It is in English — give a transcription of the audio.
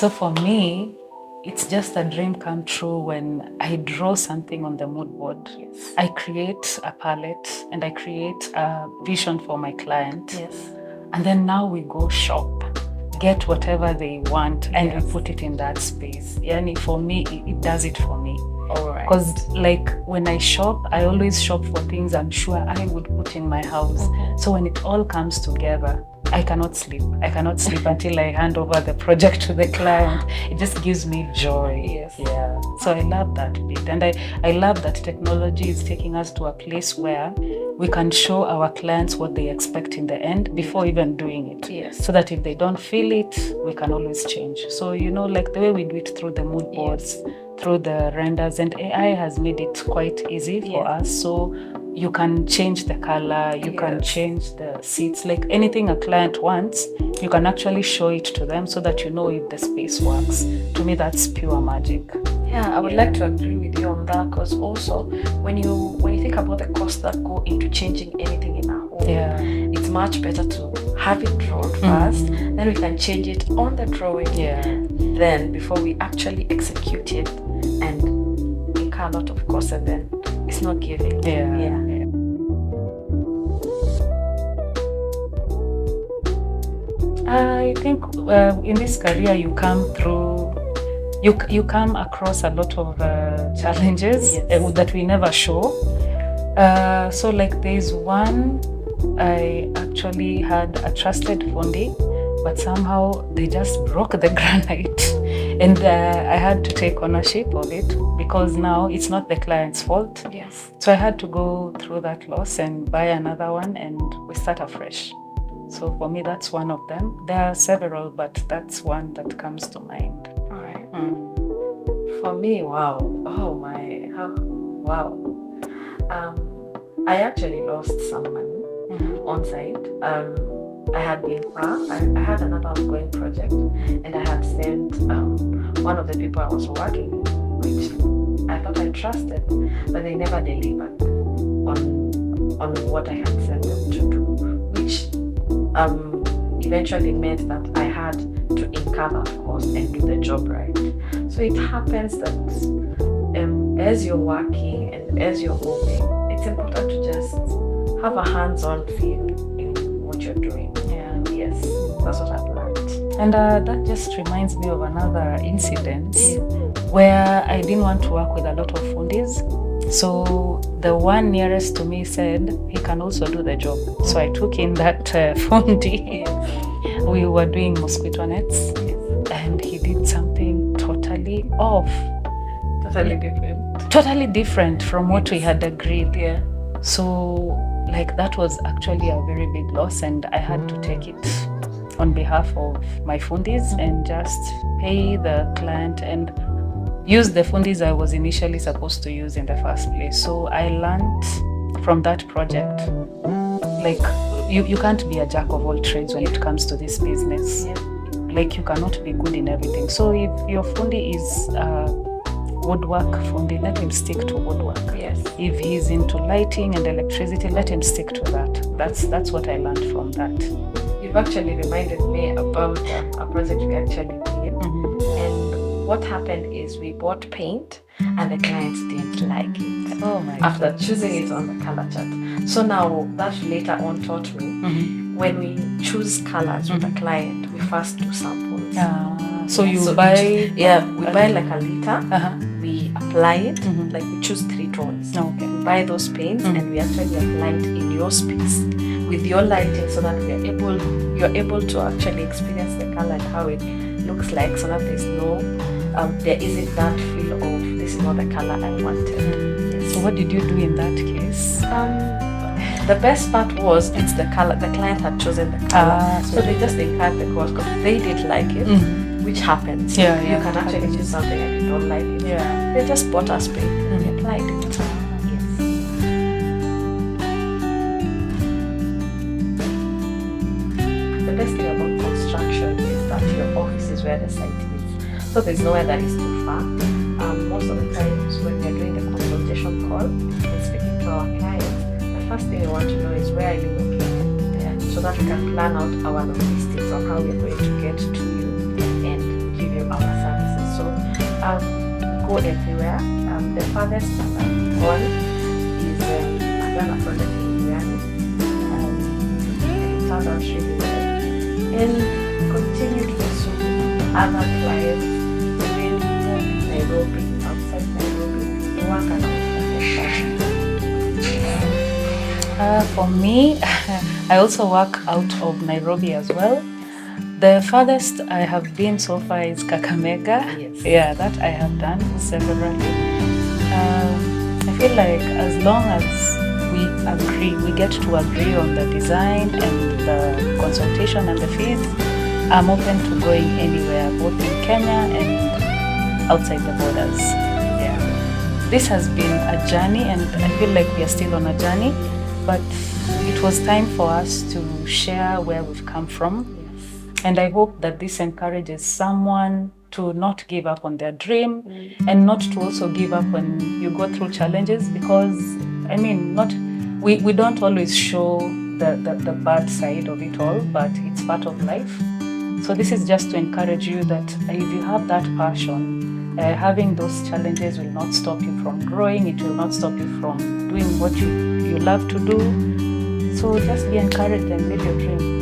So for me, it's just a dream come true when I draw something on the mood board. Yes. I create a palette and I create a vision for my client. Yes. And then now we go shop, get whatever they want, and Yes. we put it in that space. Yani for me, it does it for me. All right. Because like when I shop, I always shop for things I'm sure I would put in my house. So when it all comes together, I cannot sleep. I cannot sleep until I hand over the project to the client. It just gives me joy. Yes. Yeah. So I love that bit. And I love that technology is taking us to a place where we can show our clients what they expect in the end before even doing it. Yes. So that if they don't feel it, we can always change. So, like the way we do it through the mood boards, through the renders, and AI has made it quite easy for us. So you can change the color, you can change the seats, like anything a client wants, you can actually show it to them so that you know if the space works. To me, that's pure magic. Yeah, I would like to agree with you on that, because also when you think about the costs that go into changing anything in our home, it's much better to have it drawn first, then we can change it on the drawing, then before we actually execute it and incur a lot of costs, and then it's not giving. I think in this career you come through, you come across a lot of challenges that we never show. So like there's one, I actually had a trusted fundi, but somehow they just broke the granite, and I had to take ownership of it because now it's not the client's fault. Yes. So I had to go through that loss and buy another one, and we start afresh. So for me, that's one of them. There are several, but that's one that comes to mind. All right. For me, wow. Oh my, wow. I actually lost some money on site. I had been far. I had another ongoing project, and I had sent one of the people I was working with, which I thought I trusted, but they never delivered on what I had sent them to do, which eventually meant that I had to incur that cost and do the job right. So it happens that as you're working and as you're moving, it's important to just have a hands-on feel in what you're doing. Yes, that's what I've learned. And that just reminds me of another incident where I didn't want to work with a lot of fundis. So the one nearest to me said he can also do the job. So I took in that fundi. We were doing mosquito nets, and he did something totally off. Totally different from what we had agreed. So like that was actually a very big loss, and I had to take it on behalf of my fundis and just pay the client and use the fundis I was initially supposed to use in the first place. So I learned from that project, like you can't be a jack of all trades when it comes to this business. Like you cannot be good in everything. So if your fundi is woodwork fundi, let him stick to woodwork. If he's into lighting and electricity, let him stick to that. That's what I learned from that. You've actually reminded me about a project we actually did, and what happened is we bought paint and the clients didn't like it. Oh my after choosing it on the color chart. So now that later on taught me when we choose colors with a client, we first do samples. So you buy we buy like a liter, we apply it, like we choose 3 tones. Okay. We buy those paints and we actually apply it in your space with your lighting, so that you're able to actually experience the color and how it looks like, so that there isn't that feel of this is not the color I wanted. So what did you do in that case? The best part was it's the color. The client had chosen the color, so they just incurred the cost because they didn't like it, which happens. You can actually choose something and you don't like it. They just bought us paint and we applied it. The best thing about construction is that your office is where the site is, so there's nowhere that is too far. Most of the times when we're doing the consultation call and speaking to our clients, the first thing we want to know is where are you located, so that we can plan out our logistics on how we're going to get to you and give you our go everywhere. The farthest I've gone is I've done a project in Uganda. It turned out really well. And continue to pursue other clients within Nairobi, outside Nairobi, to work around For me, I also work out of Nairobi as well. The farthest I have been so far is Kakamega. Yes. Yeah, that I have done severally. I feel like as long as we get to agree on the design and the consultation and the fees, I'm open to going anywhere, both in Kenya and outside the borders. Yeah. This has been a journey, and I feel like we are still on a journey, but it was time for us to share where we've come from. And I hope that this encourages someone to not give up on their dream and not to also give up when you go through challenges, because I mean, we don't always show the bad side of it all, but it's part of life. So this is just to encourage you that if you have that passion, having those challenges will not stop you from growing. It will not stop you from doing what you love to do. So just be encouraged and live your dream.